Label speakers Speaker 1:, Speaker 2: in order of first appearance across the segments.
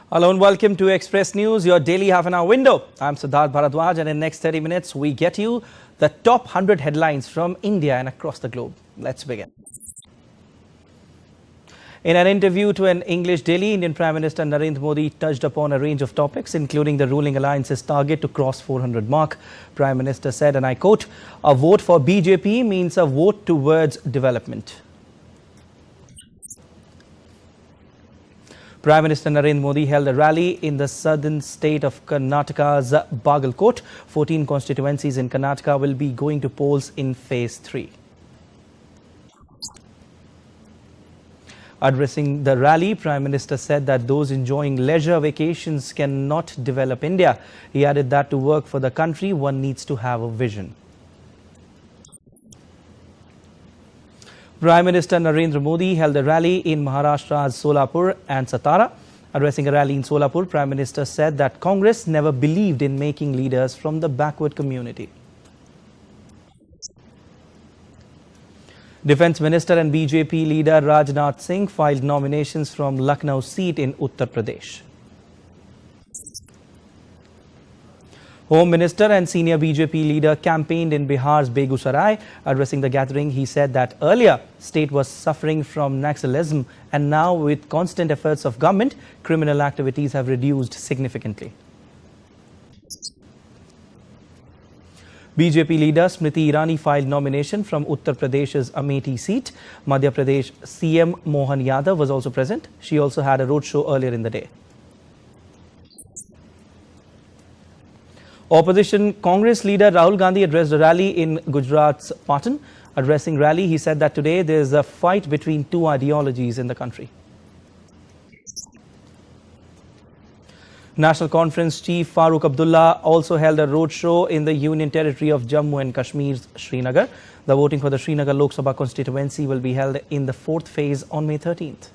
Speaker 1: Hello and welcome to Express News, your daily half-an-hour window. I'm Prasar Bharati, and in the next 30 minutes, we get you the top 100 headlines from India and across the globe. Let's begin. In an interview to an English daily, Indian Prime Minister Narendra Modi touched upon a range of topics, including the ruling alliance's target to cross 400 mark. Prime Minister said, and I quote, "A vote for BJP means a vote towards development." Prime Minister Narendra Modi held a rally in the southern state of Karnataka's Bagalkot. 14 constituencies in Karnataka will be going to polls in phase 3. Addressing the rally, Prime Minister said that those enjoying leisure vacations cannot develop India. He added that to work for the country, one needs to have a vision. Prime Minister Narendra Modi held a rally in Maharashtra's Solapur and Satara. Addressing a rally in Solapur, Prime Minister said that Congress never believed in making leaders from the backward community. Defence Minister and BJP leader Rajnath Singh filed nominations from Lucknow seat in Uttar Pradesh. Home Minister and senior BJP leader campaigned in Bihar's Begusarai. Addressing the gathering, he said that earlier state was suffering from Naxalism, and now with constant efforts of government, criminal activities have reduced significantly. BJP leader Smriti Irani filed nomination from Uttar Pradesh's Amethi seat. Madhya Pradesh CM Mohan Yadav was also present. She also had a roadshow earlier in the day. Opposition Congress leader Rahul Gandhi addressed a rally in Gujarat's Patan. Addressing rally, he said that today there is a fight between two ideologies in the country. National Conference Chief Farooq Abdullah also held a roadshow in the Union Territory of Jammu and Kashmir's Srinagar. The voting for the Srinagar Lok Sabha constituency will be held in the 4th phase on May 13th.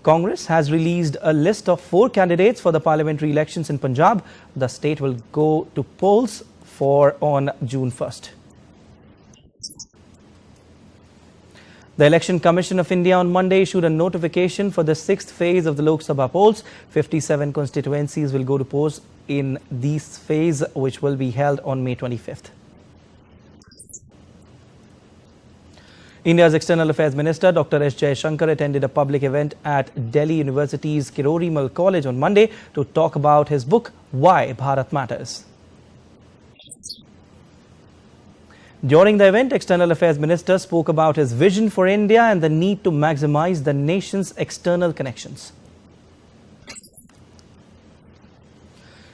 Speaker 1: Congress has released a list of 4 candidates for the parliamentary elections in Punjab. The state will go to polls on June 1st. The Election Commission of India on Monday issued a notification for the 6th phase of the Lok Sabha polls. 57 constituencies will go to polls in this phase, which will be held on May 25th. India's External Affairs Minister Dr. S. Jaishankar attended a public event at Delhi University's Kirori Mal College on Monday to talk about his book, Why Bharat Matters. During the event, External Affairs Minister spoke about his vision for India and the need to maximize the nation's external connections.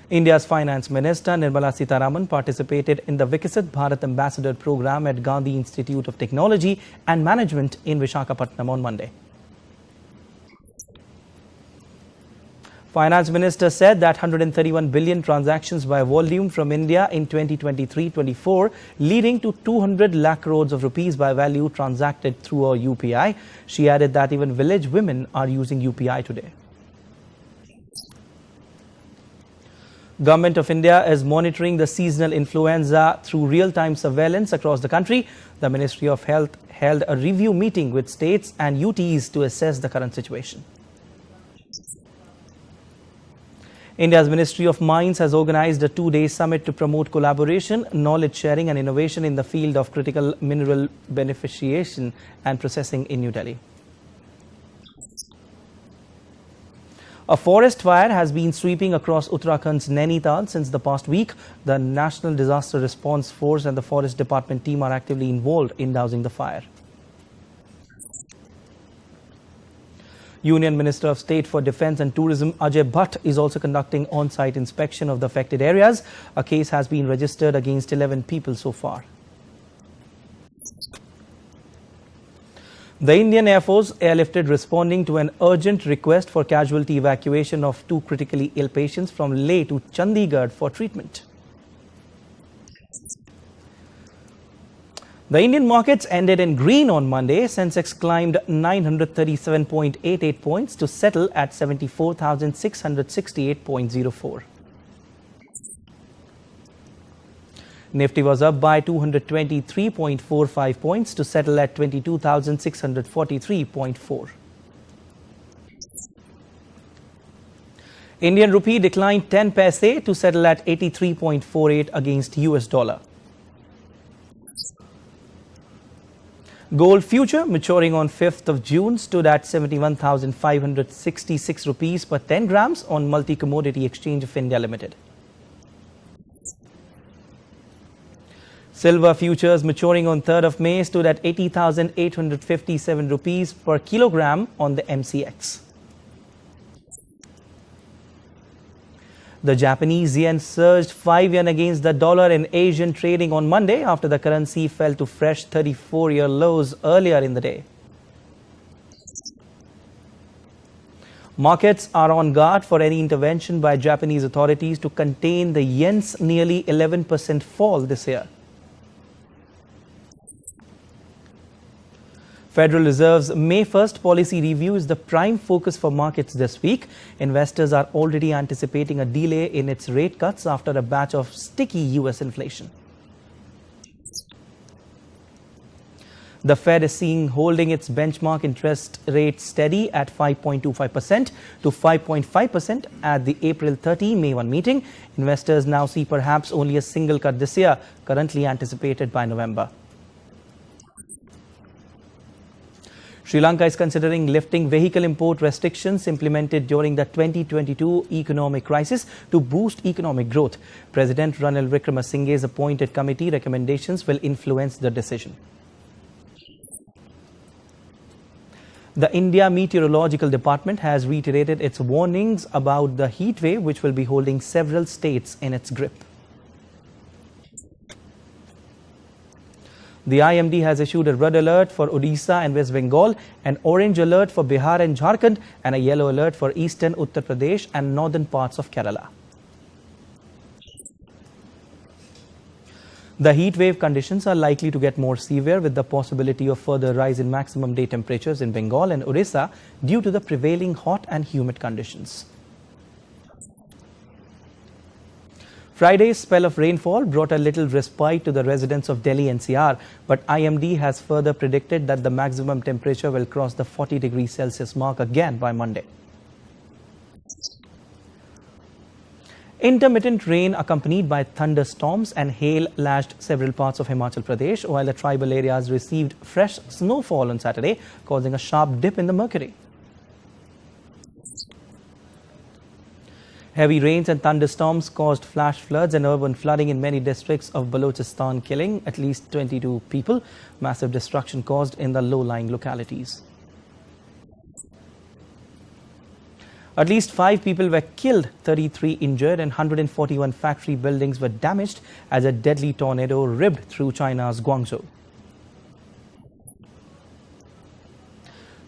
Speaker 1: India's Finance Minister Nirmala Sitharaman participated in the Viksit Bharat Ambassador program at Gandhi Institute of Technology and Management in Visakhapatnam on Monday. Finance Minister said that 131 billion transactions by volume from India in 2023-24, leading to 200 lakh crores of rupees by value transacted through a UPI. She added that even village women are using UPI today. Government of India is monitoring the seasonal influenza through real-time surveillance across the country. The Ministry of Health held a review meeting with states and UTs to assess the current situation. India's Ministry of Mines has organized a 2-day summit to promote collaboration, knowledge sharing and innovation in the field of critical mineral beneficiation and processing in New Delhi. A forest fire has been sweeping across Uttarakhand's Nainital since the past week. The National Disaster Response Force and the Forest Department team are actively involved in dousing the fire. Union Minister of State for Defence and Tourism Ajay Bhatt is also conducting on-site inspection of the affected areas. A case has been registered against 11 people so far. The Indian Air Force airlifted responding to an urgent request for casualty evacuation of 2 critically ill patients from Leh to Chandigarh for treatment. The Indian markets ended in green on Monday. Sensex climbed 937.88 points to settle at 74,668.04. Nifty was up by 223.45 points to settle at 22,643.4. Indian rupee declined 10 paise to settle at 83.48 against US dollar. Gold future maturing on 5th of June stood at 71,566 rupees per 10 grams on Multi-Commodity Exchange of India Limited. Silver futures maturing on 3rd of May stood at 80,857 rupees per kilogram on the MCX. The Japanese yen surged 5 yen against the dollar in Asian trading on Monday after the currency fell to fresh 34-year lows earlier in the day. Markets are on guard for any intervention by Japanese authorities to contain the yen's nearly 11% fall this year. Federal Reserve's May 1st policy review is the prime focus for markets this week. Investors are already anticipating a delay in its rate cuts after a batch of sticky US inflation. The Fed is holding its benchmark interest rate steady at 5.25% to 5.5% at the April 30 May 1 meeting. Investors now see perhaps only a single cut this year, currently anticipated by November. Sri Lanka is considering lifting vehicle import restrictions implemented during the 2022 economic crisis to boost economic growth. President Ranil Wickremesinghe's appointed committee recommendations will influence the decision. The India Meteorological Department has reiterated its warnings about the heat wave, which will be holding several states in its grip. The IMD has issued a red alert for Odisha and West Bengal, an orange alert for Bihar and Jharkhand, and a yellow alert for eastern Uttar Pradesh and northern parts of Kerala. The heat wave conditions are likely to get more severe, with the possibility of further rise in maximum day temperatures in Bengal and Odisha due to the prevailing hot and humid conditions. Friday's spell of rainfall brought a little respite to the residents of Delhi NCR, but IMD has further predicted that the maximum temperature will cross the 40 degrees Celsius mark again by Monday. Intermittent rain accompanied by thunderstorms and hail lashed several parts of Himachal Pradesh, while the tribal areas received fresh snowfall on Saturday, causing a sharp dip in the mercury. Heavy rains and thunderstorms caused flash floods and urban flooding in many districts of Balochistan, killing at least 22 people. Massive destruction caused in the low-lying localities. At least 5 people were killed, 33 injured, and 141 factory buildings were damaged as a deadly tornado ripped through China's Guangzhou.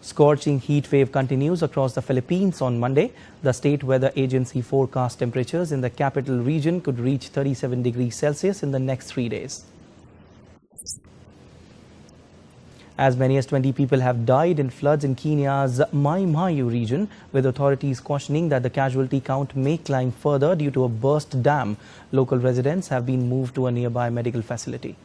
Speaker 1: Scorching heat wave continues across the Philippines on Monday. The state weather agency forecast temperatures in the capital region could reach 37 degrees Celsius in the next 3 days. As many as 20 people have died in floods in Kenya's Mai Mahiu region, with authorities cautioning that the casualty count may climb further due to a burst dam. Local residents have been moved to a nearby medical facility.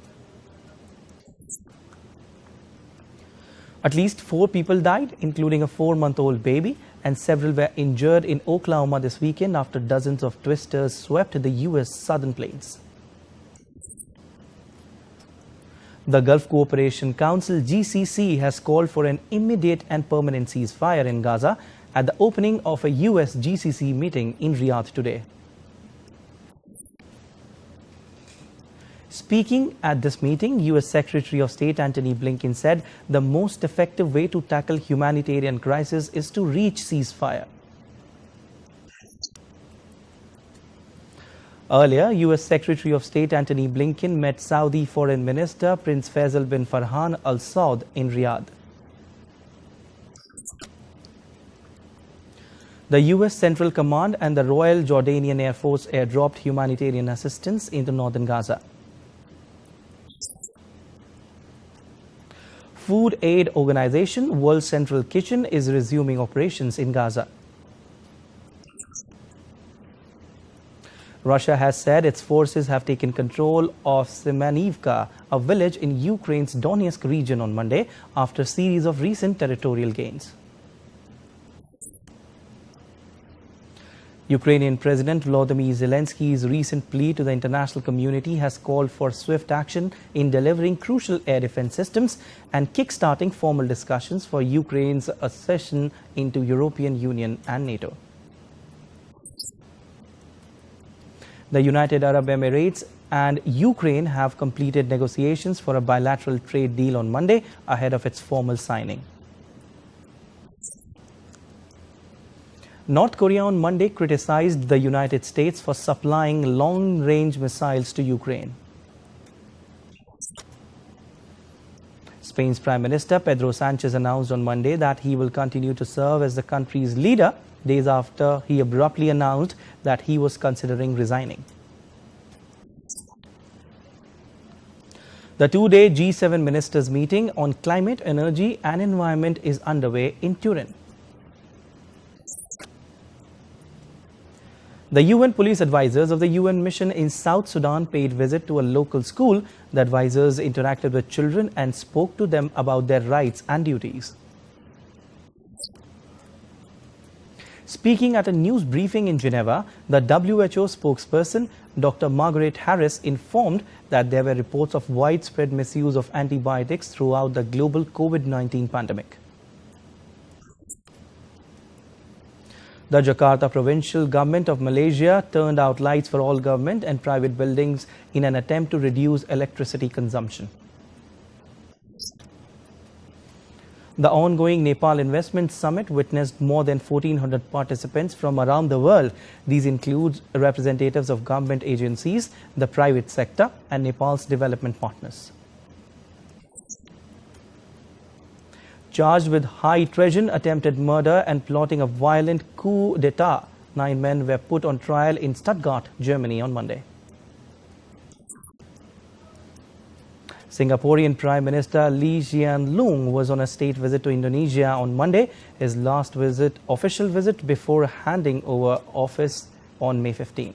Speaker 1: At least 4 people died, including a 4-month-old baby, and several were injured in Oklahoma this weekend after dozens of twisters swept the U.S. southern plains. The Gulf Cooperation Council (GCC) has called for an immediate and permanent ceasefire in Gaza at the opening of a U.S. GCC meeting in Riyadh today. Speaking at this meeting, U.S. Secretary of State Antony Blinken said the most effective way to tackle humanitarian crisis is to reach ceasefire. Earlier, U.S. Secretary of State Antony Blinken met Saudi Foreign Minister Prince Faisal bin Farhan Al Saud in Riyadh. The U.S. Central Command and the Royal Jordanian Air Force airdropped humanitarian assistance into northern Gaza. Food aid organization World Central Kitchen is resuming operations in Gaza. Russia has said its forces have taken control of Semenivka, a village in Ukraine's Donetsk region on Monday after a series of recent territorial gains. Ukrainian President Volodymyr Zelensky's recent plea to the international community has called for swift action in delivering crucial air defense systems and kick-starting formal discussions for Ukraine's accession into European Union and NATO. The United Arab Emirates and Ukraine have completed negotiations for a bilateral trade deal on Monday ahead of its formal signing. North Korea on Monday criticized the United States for supplying long-range missiles to Ukraine. Spain's Prime Minister Pedro Sanchez announced on Monday that he will continue to serve as the country's leader days after he abruptly announced that he was considering resigning. The two-day G7 ministers' meeting on climate, energy and environment is underway in Turin. The UN police advisors of the UN mission in South Sudan paid visit to a local school. The advisors interacted with children and spoke to them about their rights and duties. Speaking at a news briefing in Geneva, the WHO spokesperson Dr. Margaret Harris informed that there were reports of widespread misuse of antibiotics throughout the global COVID-19 pandemic. The Jakarta provincial government of Malaysia turned out lights for all government and private buildings in an attempt to reduce electricity consumption. The ongoing Nepal Investment Summit witnessed more than 1,400 participants from around the world. These include representatives of government agencies, the private sector, and Nepal's development partners. Charged with high treason, attempted murder, and plotting a violent coup d'etat, 9 men were put on trial in Stuttgart, Germany on Monday. Singaporean Prime Minister Lee Hsien Loong was on a state visit to Indonesia on Monday, his last official visit before handing over office on May 15.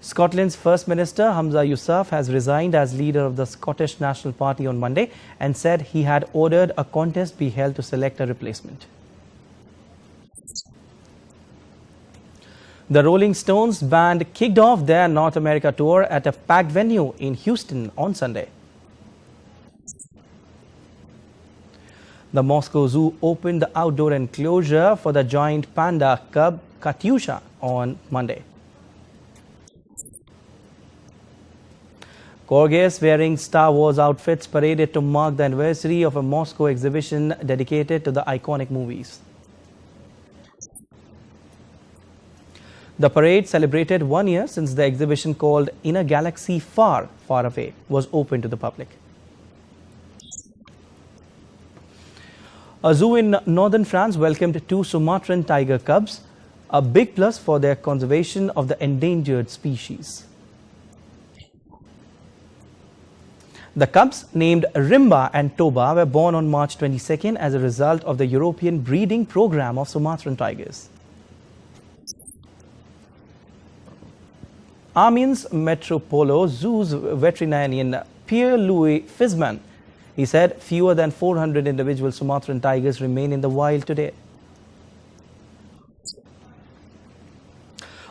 Speaker 1: Scotland's First Minister Hamza Yousaf has resigned as leader of the Scottish National Party on Monday and said he had ordered a contest be held to select a replacement. The Rolling Stones band kicked off their North America tour at a packed venue in Houston on Sunday. The Moscow Zoo opened the outdoor enclosure for the giant panda cub Katyusha on Monday. Corgis wearing Star Wars outfits paraded to mark the anniversary of a Moscow exhibition dedicated to the iconic movies. The parade celebrated 1 year since the exhibition called In a Galaxy Far, Far Away was open to the public. A zoo in northern France welcomed 2 Sumatran tiger cubs, a big plus for their conservation of the endangered species. The cubs, named Rimba and Toba, were born on March 22nd as a result of the European breeding program of Sumatran tigers. Amiens Metropolo Zoo's veterinarian Pierre-Louis Fisman, he said fewer than 400 individual Sumatran tigers remain in the wild today.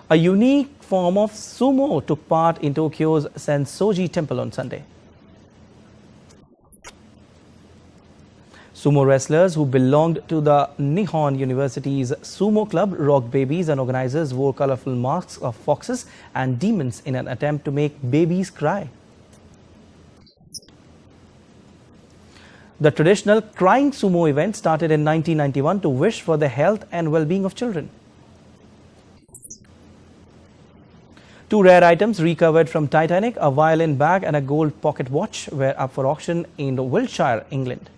Speaker 1: A unique form of sumo took part in Tokyo's Sensoji Temple on Sunday. Sumo wrestlers who belonged to the Nihon University's sumo club rocked babies, and organizers wore colorful masks of foxes and demons in an attempt to make babies cry. The traditional crying sumo event started in 1991 to wish for the health and well-being of children. 2 rare items recovered from Titanic, a violin bag and a gold pocket watch, were up for auction in Wiltshire, England.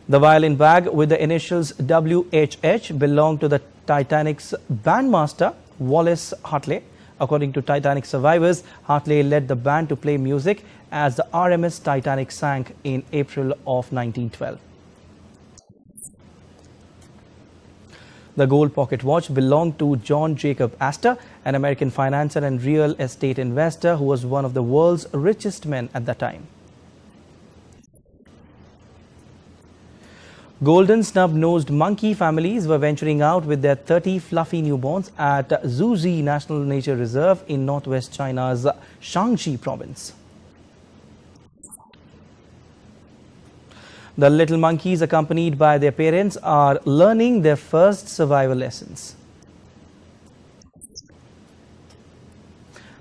Speaker 1: The violin bag with the initials WHH belonged to the Titanic's bandmaster Wallace Hartley. According to Titanic survivors, Hartley led the band to play music as the RMS Titanic sank in April of 1912. The gold pocket watch belonged to John Jacob Astor, an American financier and real estate investor who was one of the world's richest men at the time. Golden snub-nosed monkey families were venturing out with their 30 fluffy newborns at Zhuzi National Nature Reserve in northwest China's Shaanxi province. The little monkeys, accompanied by their parents, are learning their first survival lessons.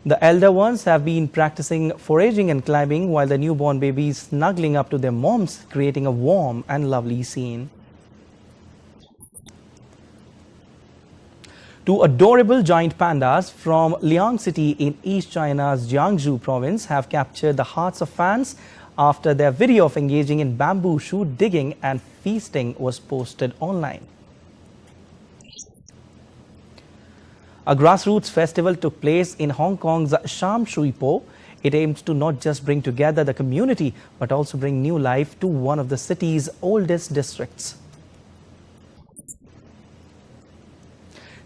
Speaker 1: The elder ones have been practicing foraging and climbing, while the newborn babies snuggling up to their moms, creating a warm and lovely scene. Two adorable giant pandas from Liang City in East China's Jiangsu province have captured the hearts of fans after their video of engaging in bamboo shoot digging and feasting was posted online. A grassroots festival took place in Hong Kong's Sham Shui Po. It aims to not just bring together the community, but also bring new life to one of the city's oldest districts.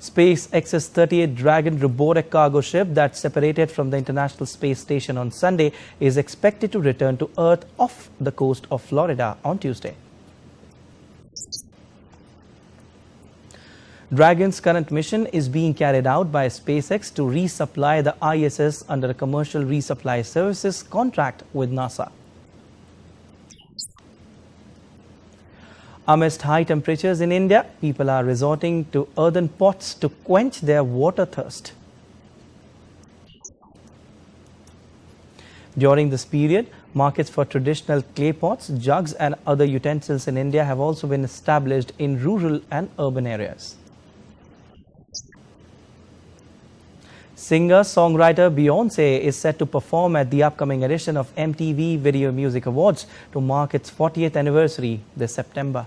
Speaker 1: SpaceX's 38th Dragon robotic cargo ship that separated from the International Space Station on Sunday is expected to return to Earth off the coast of Florida on Tuesday. Dragon's current mission is being carried out by SpaceX to resupply the ISS under a commercial resupply services contract with NASA. Amidst high temperatures in India, people are resorting to earthen pots to quench their water thirst. During this period, markets for traditional clay pots, jugs and other utensils in India have also been established in rural and urban areas. Singer-songwriter Beyoncé is set to perform at the upcoming edition of MTV Video Music Awards to mark its 40th anniversary this September.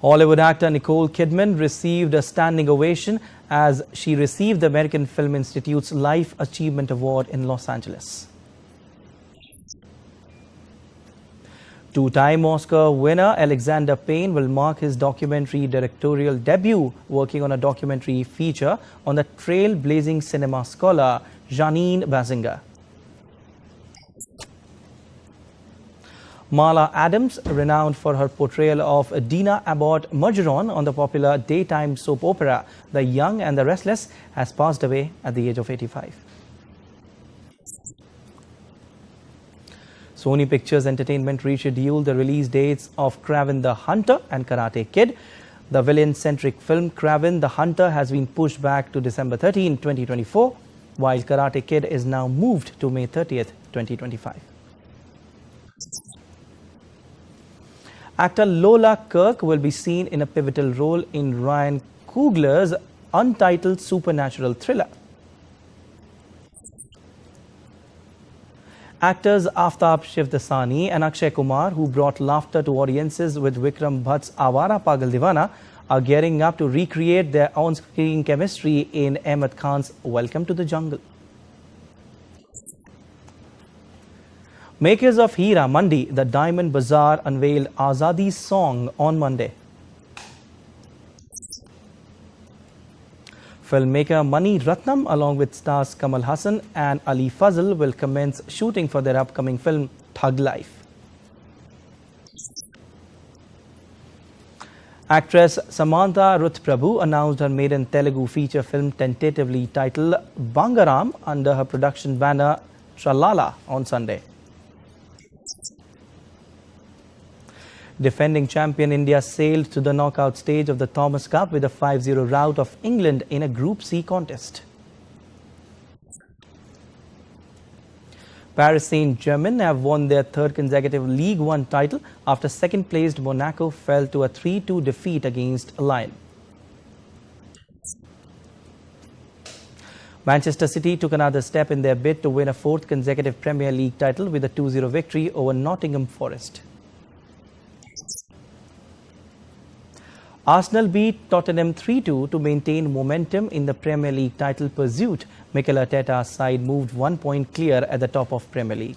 Speaker 1: Hollywood actor Nicole Kidman received a standing ovation as she received the American Film Institute's Life Achievement Award in Los Angeles. Two-time Oscar winner Alexander Payne will mark his documentary directorial debut working on a documentary feature on the trailblazing cinema scholar Janine Bazinga. Marla Adams, renowned for her portrayal of Dina Abbott Margeron on the popular daytime soap opera The Young and the Restless, has passed away at the age of 85. Sony Pictures Entertainment rescheduled the release dates of Kraven the Hunter and Karate Kid. The villain-centric film Kraven the Hunter has been pushed back to December 13, 2024, while Karate Kid is now moved to May 30th, 2025. Actor Lola Kirk will be seen in a pivotal role in Ryan Coogler's untitled supernatural thriller. Actors Aftab Shivdasani and Akshay Kumar, who brought laughter to audiences with Vikram Bhatt's Awara Pagal Divana, are gearing up to recreate their on-screen chemistry in Ahmed Khan's Welcome to the Jungle. Makers of Hira Mandi, the Diamond Bazaar, unveiled Azadi's song on Monday. Filmmaker Mani Ratnam, along with stars Kamal Hassan and Ali Fazl, will commence shooting for their upcoming film Thug Life. Actress Samantha Ruth Prabhu announced her maiden Telugu feature film tentatively titled Bangaram under her production banner Tralala on Sunday. Defending champion India sailed to the knockout stage of the Thomas Cup with a 5-0 rout of England in a Group C contest. Paris Saint-Germain have won their third consecutive League One title after second-placed Monaco fell to a 3-2 defeat against Lyon. Manchester City took another step in their bid to win a fourth consecutive Premier League title with a 2-0 victory over Nottingham Forest. Arsenal beat Tottenham 3-2 to maintain momentum in the Premier League title pursuit. Mikel Arteta's side moved 1 point clear at the top of Premier League.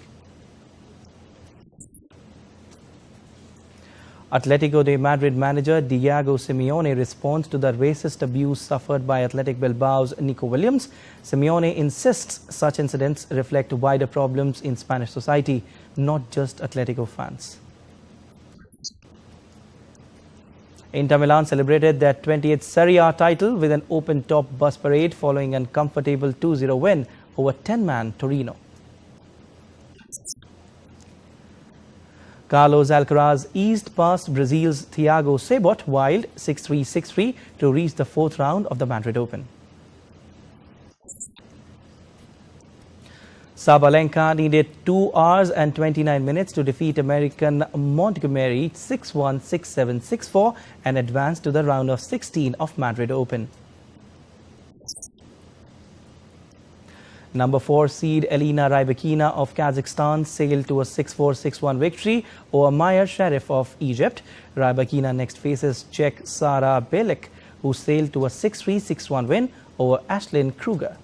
Speaker 1: Atletico de Madrid manager Diego Simeone responds to the racist abuse suffered by Athletic Bilbao's Nico Williams. Simeone insists such incidents reflect wider problems in Spanish society, not just Atletico fans. Inter Milan celebrated their 20th Serie A title with an open-top bus parade following a comfortable 2-0 win over 10-man Torino. Carlos Alcaraz eased past Brazil's Thiago Sebot wild 6-3, 6-3 to reach the fourth round of the Madrid Open. Sabalenka needed 2 hours and 29 minutes to defeat American Montgomery 6-1, 6-7, 6-4 and advance to the round of 16 of Madrid Open. Number 4 seed Elina Rybakina of Kazakhstan sailed to a 6-4, 6-1 victory over Maya Sharif of Egypt. Rybakina next faces Czech Sara Bělík, who sailed to a 6-3, 6-1 win over Ashlyn Kruger.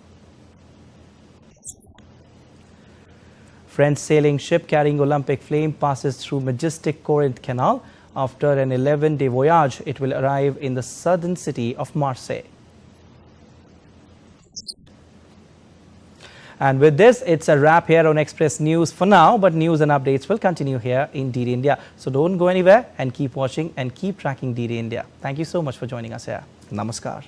Speaker 1: French sailing ship carrying Olympic flame passes through majestic Corinth Canal. After an 11-day voyage, it will arrive in the southern city of Marseille. And with this, it's a wrap here on Express News for now, but news and updates will continue here in DD India. So don't go anywhere and keep watching and keep tracking DD India. Thank you so much for joining us here. Namaskar.